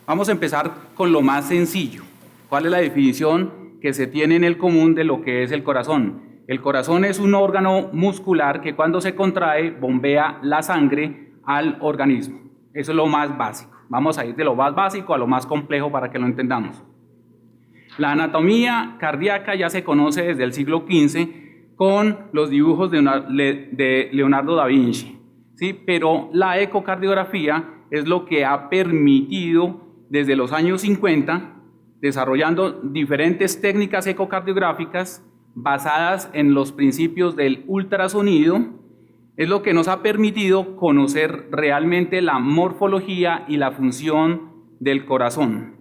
Vamos a empezar con lo más sencillo. ¿Cuál es la definición que se tiene en el común de lo que es el corazón? El corazón es un órgano muscular que cuando se contrae bombea la sangre al organismo. Eso es lo más básico. Vamos a ir de lo más básico a lo más complejo para que lo entendamos. La anatomía cardíaca ya se conoce desde el siglo XV con los dibujos de Leonardo da Vinci, ¿sí? Pero la ecocardiografía es lo que ha permitido desde los años 50, desarrollando diferentes técnicas ecocardiográficas basadas en los principios del ultrasonido, es lo que nos ha permitido conocer realmente la morfología y la función del corazón.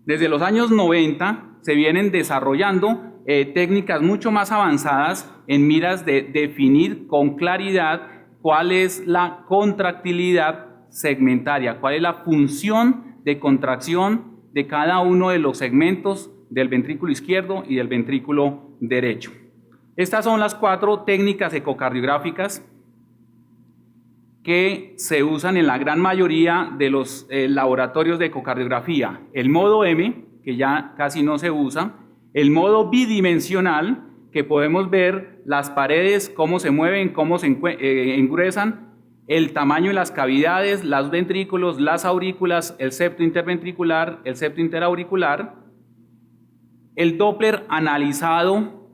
Desde los años 90 se vienen desarrollando técnicas mucho más avanzadas en miras de definir con claridad cuál es la contractilidad segmentaria, cuál es la función de contracción de cada uno de los segmentos del ventrículo izquierdo y del ventrículo derecho. Estas son las 4 técnicas ecocardiográficas que se usan en la gran mayoría de los laboratorios de ecocardiografía. El modo M, que ya casi no se usa, el modo bidimensional, que podemos ver las paredes, cómo se mueven, cómo se engruesan, el tamaño de las cavidades, los ventrículos, las aurículas, el septo interventricular, el septo interauricular, el Doppler analizado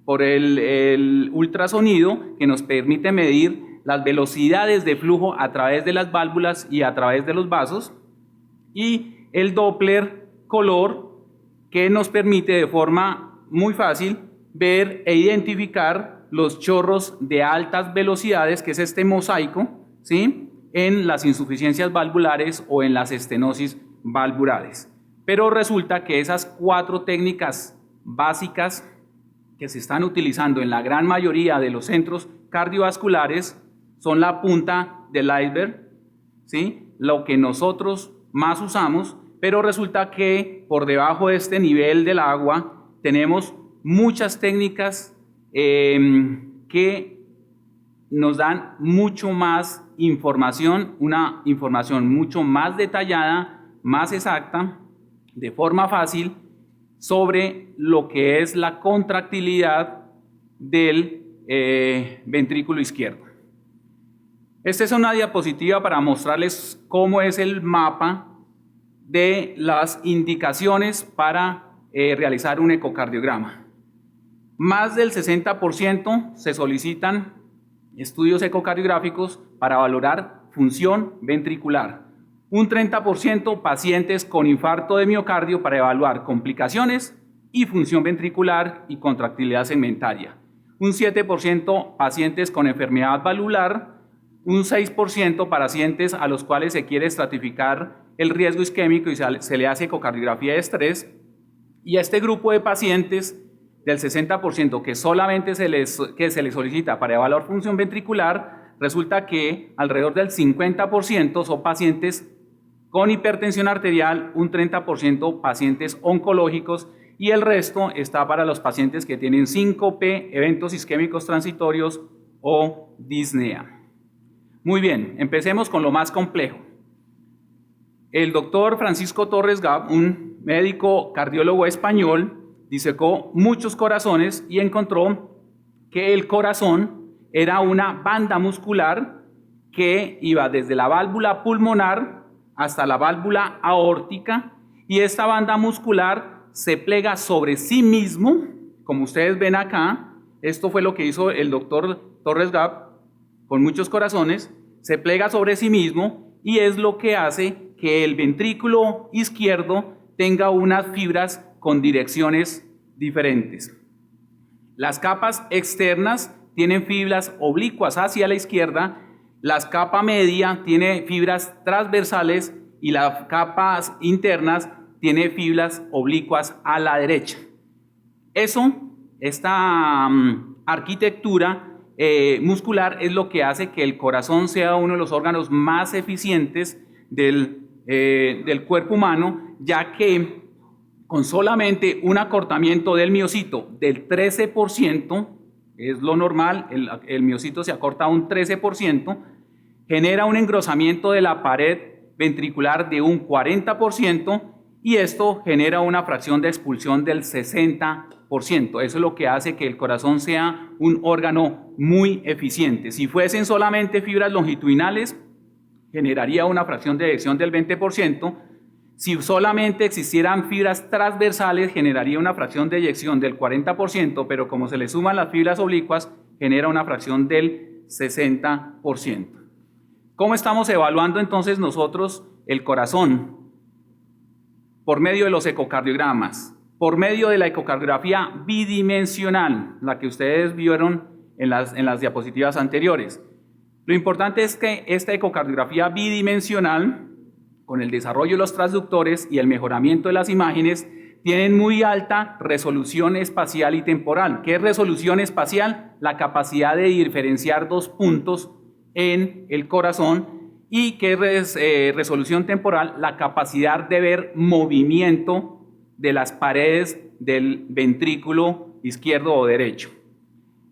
por el ultrasonido, que nos permite medir las velocidades de flujo a través de las válvulas y a través de los vasos, y el Doppler color, que nos permite de forma muy fácil ver e identificar los chorros de altas velocidades, que es este mosaico, ¿sí?, en las insuficiencias valvulares o en las estenosis valvulares. Pero resulta que esas 4 técnicas básicas que se están utilizando en la gran mayoría de los centros cardiovasculares son la punta del iceberg, ¿sí?, lo que nosotros más usamos, pero resulta que por debajo de este nivel del agua tenemos muchas técnicas que nos dan mucho más información, una información mucho más detallada, más exacta, de forma fácil, sobre lo que es la contractilidad del ventrículo izquierdo. Esta es una diapositiva para mostrarles cómo es el mapa de las indicaciones para realizar un ecocardiograma. Más del 60% se solicitan estudios ecocardiográficos para valorar función ventricular. Un 30% pacientes con infarto de miocardio para evaluar complicaciones y función ventricular y contractilidad segmentaria. Un 7% pacientes con enfermedad valvular. Un 6% pacientes a los cuales se quiere estratificar el riesgo isquémico y se le hace ecocardiografía de estrés. Y a este grupo de pacientes del 60% que solamente se les solicita para evaluar función ventricular, resulta que alrededor del 50% son pacientes con hipertensión arterial, un 30% pacientes oncológicos y el resto está para los pacientes que tienen síncope, eventos isquémicos transitorios o disnea. Muy bien, empecemos con lo más complejo. El doctor Francisco Torres Gab, un médico cardiólogo español, disecó muchos corazones y encontró que el corazón era una banda muscular que iba desde la válvula pulmonar hasta la válvula aórtica, y esta banda muscular se plega sobre sí mismo, como ustedes ven acá. Esto fue lo que hizo el doctor Torres Gab con muchos corazones, se plega sobre sí mismo y es lo que hace que el ventrículo izquierdo tenga unas fibras con direcciones diferentes. Las capas externas tienen fibras oblicuas hacia la izquierda, la capa media tiene fibras transversales y las capas internas tiene fibras oblicuas a la derecha. Esta arquitectura muscular es lo que hace que el corazón sea uno de los órganos más eficientes del cuerpo humano, ya que con solamente un acortamiento del miocito del 13%, es lo normal, el miocito se acorta un 13%, genera un engrosamiento de la pared ventricular de un 40% y esto genera una fracción de expulsión del 60%. Eso es lo que hace que el corazón sea un órgano muy eficiente. Si fuesen solamente fibras longitudinales, generaría una fracción de eyección del 20%. Si solamente existieran fibras transversales, generaría una fracción de eyección del 40%, pero como se le suman las fibras oblicuas, genera una fracción del 60%. ¿Cómo estamos evaluando entonces nosotros el corazón? Por medio de los ecocardiogramas, por medio de la ecocardiografía bidimensional, la que ustedes vieron en las diapositivas anteriores. Lo importante es que esta ecocardiografía bidimensional, con el desarrollo de los transductores y el mejoramiento de las imágenes, tienen muy alta resolución espacial y temporal. ¿Qué es resolución espacial? La capacidad de diferenciar dos puntos en el corazón. ¿Y qué es resolución temporal? La capacidad de ver movimiento de las paredes del ventrículo izquierdo o derecho.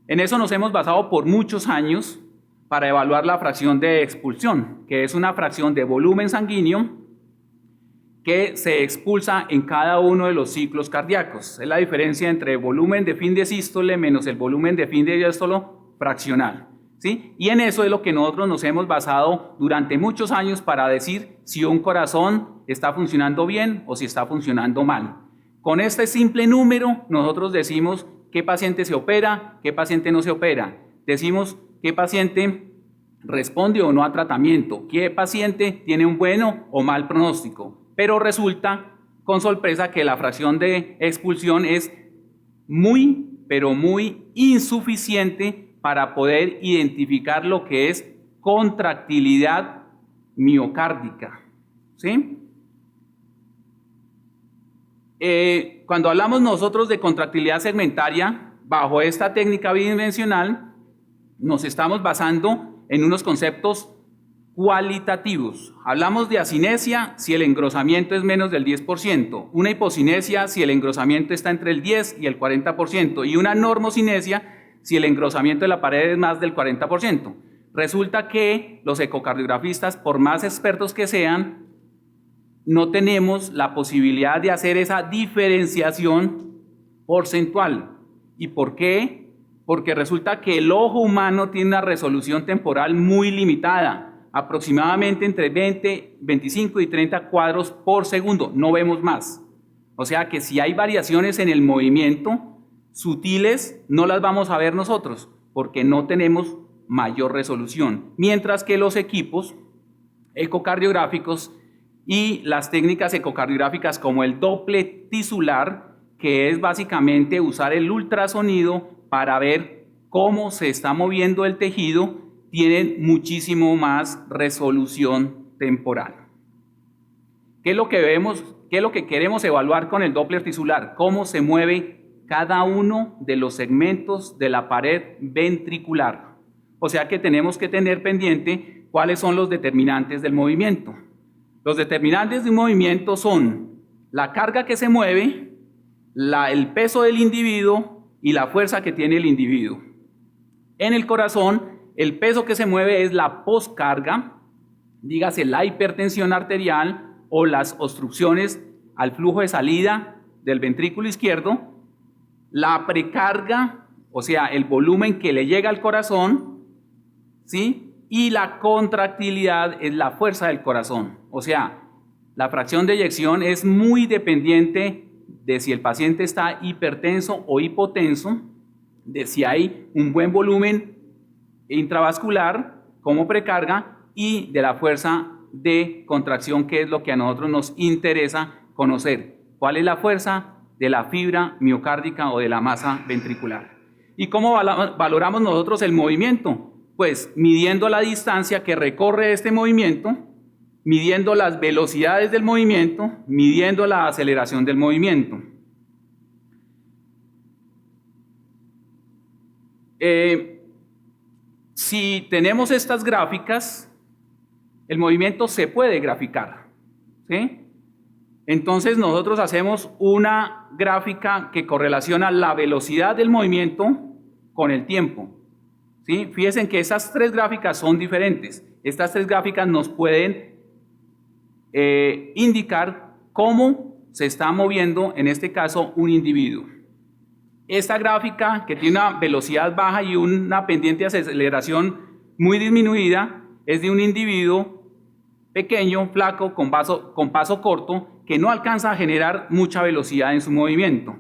En eso nos hemos basado por muchos años para evaluar la fracción de expulsión, que es una fracción de volumen sanguíneo que se expulsa en cada uno de los ciclos cardíacos. Es la diferencia entre el volumen de fin de sístole menos el volumen de fin de diástolo fraccional, ¿sí? Y en eso es lo que nosotros nos hemos basado durante muchos años para decir si un corazón está funcionando bien o si está funcionando mal. Con este simple número nosotros decimos qué paciente se opera, qué paciente no se opera. Decimos qué paciente responde o no a tratamiento, qué paciente tiene un bueno o mal pronóstico. Pero resulta con sorpresa que la fracción de expulsión es muy, pero muy insuficiente para poder identificar lo que es contractilidad miocárdica, ¿sí? Cuando hablamos nosotros de contractilidad segmentaria, bajo esta técnica bidimensional, nos estamos basando en unos conceptos cualitativos. Hablamos de acinesia si el engrosamiento es menos del 10%, una hipocinesia si el engrosamiento está entre el 10 y el 40%, y una normocinesia si el engrosamiento de la pared es más del 40%. Resulta que los ecocardiografistas, por más expertos que sean, no tenemos la posibilidad de hacer esa diferenciación porcentual. ¿Y por qué? Porque resulta que el ojo humano tiene una resolución temporal muy limitada, aproximadamente entre 20, 25 y 30 cuadros por segundo, no vemos más. O sea que si hay variaciones en el movimiento, sutiles, no las vamos a ver nosotros, porque no tenemos mayor resolución. Mientras que los equipos ecocardiográficos y las técnicas ecocardiográficas como el Doppler tisular, que es básicamente usar el ultrasonido para ver cómo se está moviendo el tejido, tienen muchísimo más resolución temporal. ¿Qué es lo que vemos? ¿Qué es lo que queremos evaluar con el Doppler tisular? Cómo se mueve cada uno de los segmentos de la pared ventricular. O sea que tenemos que tener pendiente cuáles son los determinantes del movimiento. Los determinantes de un movimiento son la carga que se mueve, el peso del individuo y la fuerza que tiene el individuo. En el corazón, el peso que se mueve es la poscarga, dígase la hipertensión arterial o las obstrucciones al flujo de salida del ventrículo izquierdo, la precarga, o sea, el volumen que le llega al corazón, ¿sí? Y la contractilidad es la fuerza del corazón. O sea, la fracción de eyección es muy dependiente de si el paciente está hipertenso o hipotenso, de si hay un buen volumen intravascular como precarga y de la fuerza de contracción, que es lo que a nosotros nos interesa conocer. ¿Cuál es la fuerza de la fibra miocárdica o de la masa ventricular? ¿Y cómo valoramos nosotros el movimiento? Pues midiendo la distancia que recorre este movimiento, midiendo las velocidades del movimiento, midiendo la aceleración del movimiento. Si tenemos estas gráficas, el movimiento se puede graficar, ¿sí? Entonces nosotros hacemos una gráfica que correlaciona la velocidad del movimiento con el tiempo, ¿sí? Fíjense que esas tres gráficas son diferentes. Estas tres gráficas nos pueden indicar cómo se está moviendo, en este caso, un individuo. Esta gráfica, que tiene una velocidad baja y una pendiente de aceleración muy disminuida, es de un individuo pequeño, flaco, con paso corto, que no alcanza a generar mucha velocidad en su movimiento.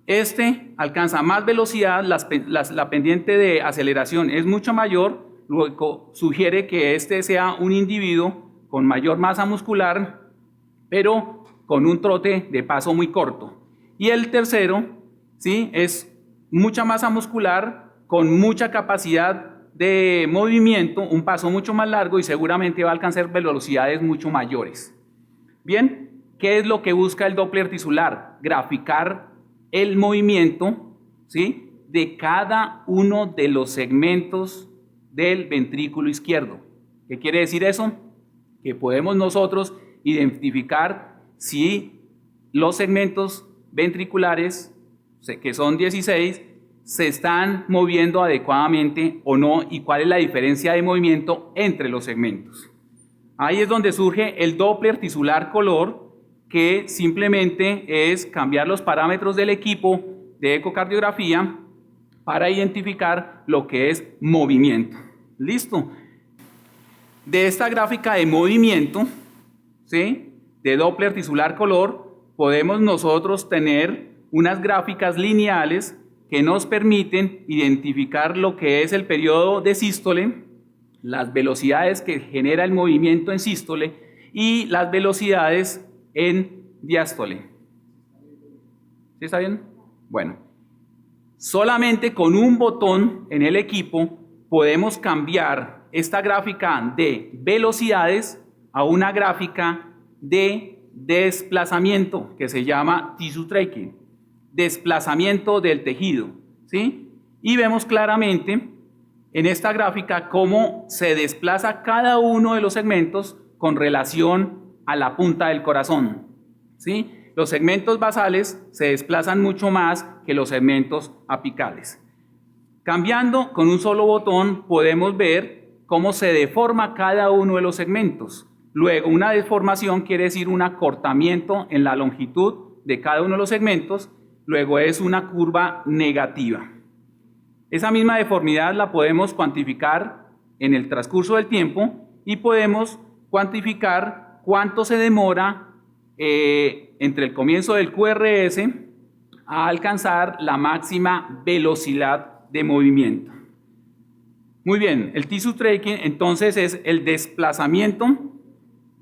Este alcanza más velocidad, la pendiente de aceleración es mucho mayor, luego sugiere que este sea un individuo con mayor masa muscular, pero con un trote de paso muy corto. Y el tercero, ¿sí?, es mucha masa muscular, con mucha capacidad de movimiento, un paso mucho más largo y seguramente va a alcanzar velocidades mucho mayores. Bien, ¿qué es lo que busca el Doppler tisular? Graficar el movimiento, ¿sí?, de cada uno de los segmentos del ventrículo izquierdo. ¿Qué quiere decir eso? Que podemos nosotros identificar si los segmentos ventriculares, que son 16, se están moviendo adecuadamente o no, y cuál es la diferencia de movimiento entre los segmentos. Ahí es donde surge el Doppler tisular color, que simplemente es cambiar los parámetros del equipo de ecocardiografía para identificar lo que es movimiento. ¿Listo? De esta gráfica de movimiento, ¿sí?, de Doppler tisular color, podemos nosotros tener unas gráficas lineales que nos permiten identificar lo que es el periodo de sístole, las velocidades que genera el movimiento en sístole y las velocidades en diástole. ¿Sí está bien? Bueno, solamente con un botón en el equipo podemos cambiar esta gráfica de velocidades a una gráfica de desplazamiento que se llama tissue tracking, desplazamiento del tejido, ¿sí? Y vemos claramente en esta gráfica cómo se desplaza cada uno de los segmentos con relación a la punta del corazón, ¿sí? Los segmentos basales se desplazan mucho más que los segmentos apicales. Cambiando con un solo botón podemos ver cómo se deforma cada uno de los segmentos. Luego, una deformación quiere decir un acortamiento en la longitud de cada uno de los segmentos. Luego es una curva negativa. Esa misma deformidad la podemos cuantificar en el transcurso del tiempo y podemos cuantificar cuánto se demora entre el comienzo del QRS a alcanzar la máxima velocidad de movimiento. Muy bien, el tissue tracking entonces es el desplazamiento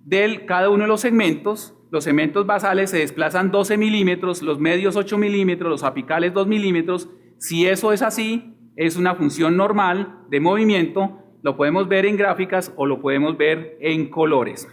de cada uno de los segmentos. Los segmentos basales se desplazan 12 milímetros, los medios 8 milímetros, los apicales 2 milímetros. Si eso es así, es una función normal de movimiento. Lo podemos ver en gráficas o lo podemos ver en colores.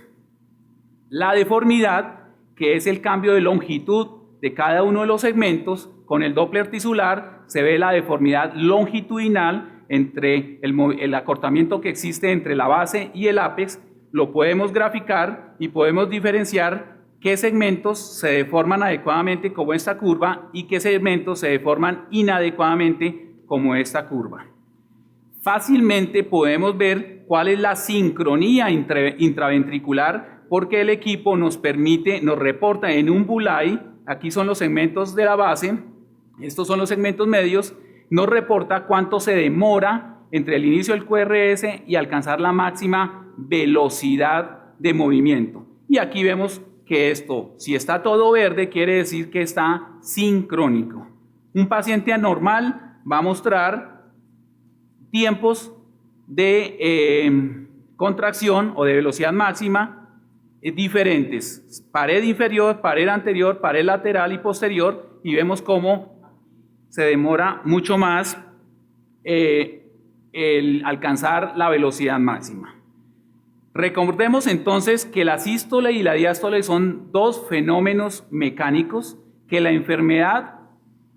La deformidad, que es el cambio de longitud de cada uno de los segmentos, con el Doppler tisular se ve la deformidad longitudinal entre el acortamiento que existe entre la base y el ápex. Lo podemos graficar y podemos diferenciar qué segmentos se deforman adecuadamente como esta curva y qué segmentos se deforman inadecuadamente como esta curva. Fácilmente podemos ver cuál es la sincronía intraventricular, porque el equipo nos reporta en un Bulay, aquí son los segmentos de la base, estos son los segmentos medios, nos reporta cuánto se demora entre el inicio del QRS y alcanzar la máxima velocidad de movimiento. Y aquí vemos que esto, si está todo verde, quiere decir que está sincrónico. Un paciente anormal va a mostrar tiempos de contracción o de velocidad máxima diferentes, pared inferior, pared anterior, pared lateral y posterior, y vemos cómo se demora mucho más el alcanzar la velocidad máxima. Recordemos entonces que la sístole y la diástole son dos fenómenos mecánicos, que la enfermedad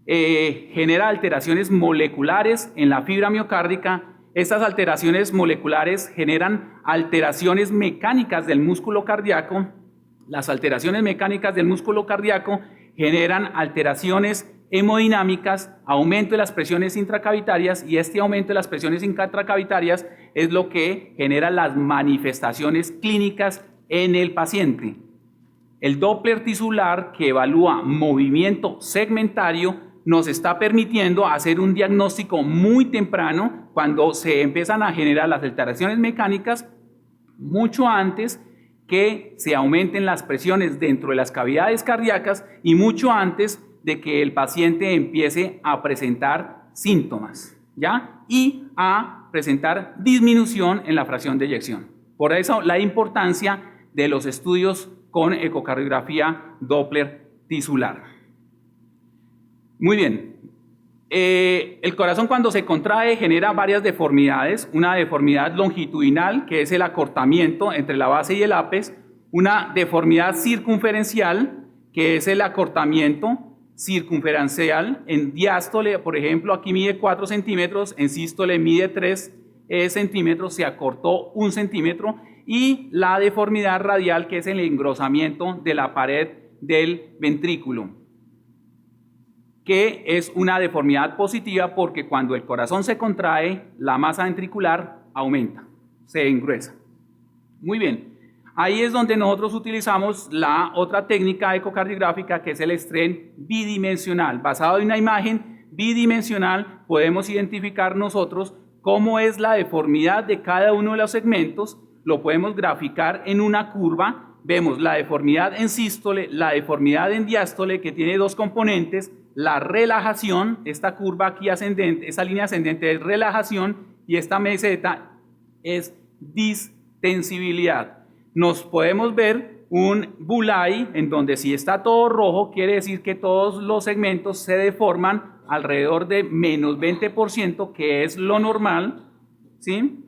genera alteraciones moleculares en la fibra miocárdica. Estas alteraciones moleculares generan alteraciones mecánicas del músculo cardíaco. Las alteraciones mecánicas del músculo cardíaco generan alteraciones hemodinámicas, aumento de las presiones intracavitarias, y este aumento de las presiones intracavitarias es lo que genera las manifestaciones clínicas en el paciente. El Doppler tisular, que evalúa movimiento segmentario, nos está permitiendo hacer un diagnóstico muy temprano cuando se empiezan a generar las alteraciones mecánicas, mucho antes que se aumenten las presiones dentro de las cavidades cardíacas y mucho antes de que el paciente empiece a presentar síntomas, ¿ya? Y a presentar disminución en la fracción de eyección. Por eso la importancia de los estudios con ecocardiografía Doppler tisular. Muy bien. El corazón cuando se contrae genera varias deformidades, una deformidad longitudinal que es el acortamiento entre la base y el ápice, una deformidad circunferencial que es el acortamiento circunferencial en diástole, por ejemplo aquí mide 4 centímetros, en sístole mide 3 centímetros, se acortó 1 centímetro, y la deformidad radial que es el engrosamiento de la pared del ventrículo, que es una deformidad positiva porque cuando el corazón se contrae, la masa ventricular aumenta, se engruesa. Muy bien, ahí es donde nosotros utilizamos la otra técnica ecocardiográfica que es el estrés bidimensional. Basado en una imagen bidimensional podemos identificar nosotros cómo es la deformidad de cada uno de los segmentos, lo podemos graficar en una curva, vemos la deformidad en sístole, la deformidad en diástole que tiene dos componentes, la relajación, esta curva aquí ascendente, esa línea ascendente es relajación y esta meseta es distensibilidad. Nos podemos ver un bullseye en donde si está todo rojo quiere decir que todos los segmentos se deforman alrededor de menos 20%, que es lo normal, ¿sí?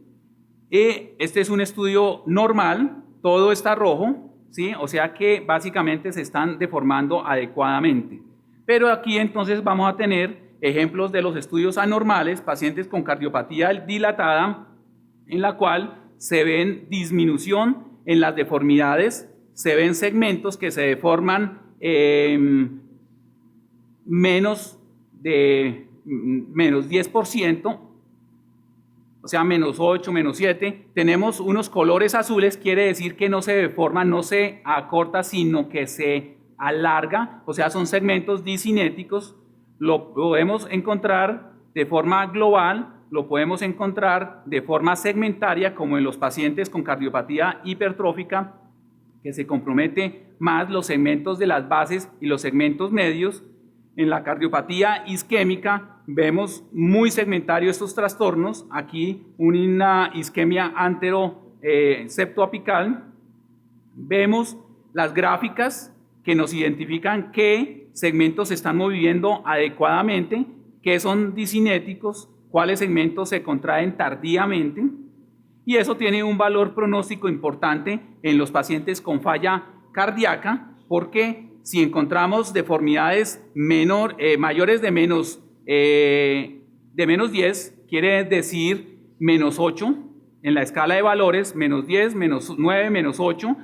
Este es un estudio normal, todo está rojo, ¿sí? O sea que básicamente se están deformando adecuadamente. Pero aquí entonces vamos a tener ejemplos de los estudios anormales, pacientes con cardiopatía dilatada, en la cual se ven disminución en las deformidades, se ven segmentos que se deforman menos 10%, o sea, menos 8, menos 7, tenemos unos colores azules, quiere decir que no se deforma, no se acorta, sino que se alarga, o sea, son segmentos discinéticos, lo podemos encontrar de forma global, lo podemos encontrar de forma segmentaria, como en los pacientes con cardiopatía hipertrófica, que se compromete más los segmentos de las bases y los segmentos medios. En la cardiopatía isquémica vemos muy segmentario estos trastornos, aquí una isquemia septoapical, vemos las gráficas que nos identifican qué segmentos se están moviendo adecuadamente, qué son discinéticos, cuáles segmentos se contraen tardíamente, y eso tiene un valor pronóstico importante en los pacientes con falla cardíaca, porque si encontramos deformidades mayores de menos 10, quiere decir menos 8 en la escala de valores, menos 10, menos 9, menos 8,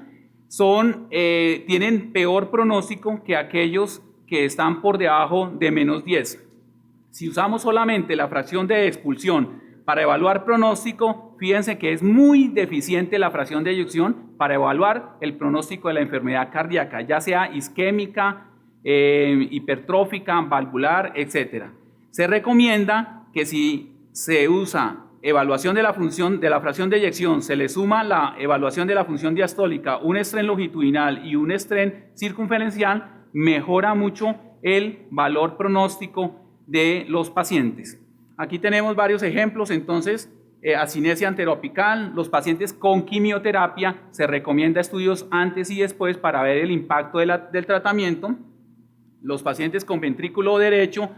tienen peor pronóstico que aquellos que están por debajo de menos 10. Si usamos solamente la fracción de expulsión para evaluar pronóstico, fíjense que es muy deficiente la fracción de eyección para evaluar el pronóstico de la enfermedad cardíaca, ya sea isquémica, hipertrófica, valvular, etc. Se recomienda que si se usa evaluación de la fracción de eyección, se le suma la evaluación de la función diastólica, un estrés longitudinal y un estrés circunferencial, mejora mucho el valor pronóstico de los pacientes. Aquí tenemos varios ejemplos, entonces, ascinesia anteroapical, los pacientes con quimioterapia, se recomienda estudios antes y después para ver el impacto del tratamiento. Los pacientes con ventrículo derecho,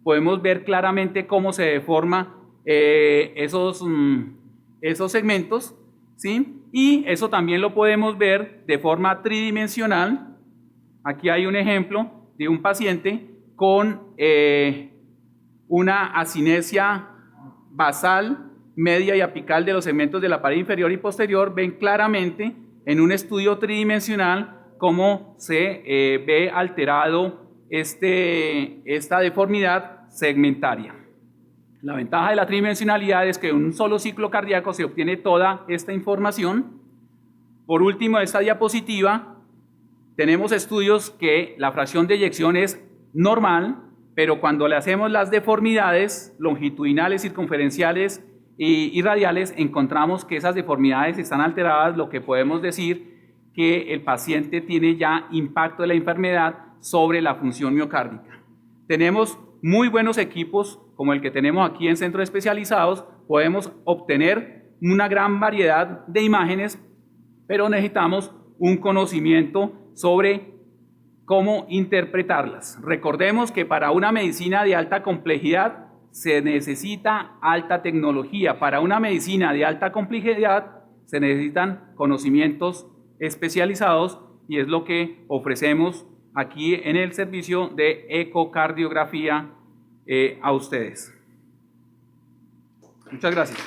podemos ver claramente cómo se deforma esos segmentos, ¿sí? Y eso también lo podemos ver de forma tridimensional. Aquí hay un ejemplo de un paciente con una ascinesia basal, media y apical de los segmentos de la pared inferior y posterior. Ven claramente en un estudio tridimensional cómo se ve alterado esta deformidad segmentaria. La ventaja de la tridimensionalidad es que en un solo ciclo cardíaco se obtiene toda esta información. Por último, esta diapositiva, tenemos estudios que la fracción de eyección es normal, pero cuando le hacemos las deformidades longitudinales, circunferenciales y radiales, encontramos que esas deformidades están alteradas, lo que podemos decir que el paciente tiene ya impacto de la enfermedad sobre la función miocárdica. Tenemos muy buenos equipos, como el que tenemos aquí en centros especializados, podemos obtener una gran variedad de imágenes, pero necesitamos un conocimiento sobre cómo interpretarlas. Recordemos que para una medicina de alta complejidad se necesita alta tecnología. Para una medicina de alta complejidad se necesitan conocimientos especializados y es lo que ofrecemos aquí en el servicio de ecocardiografía a ustedes. Muchas gracias.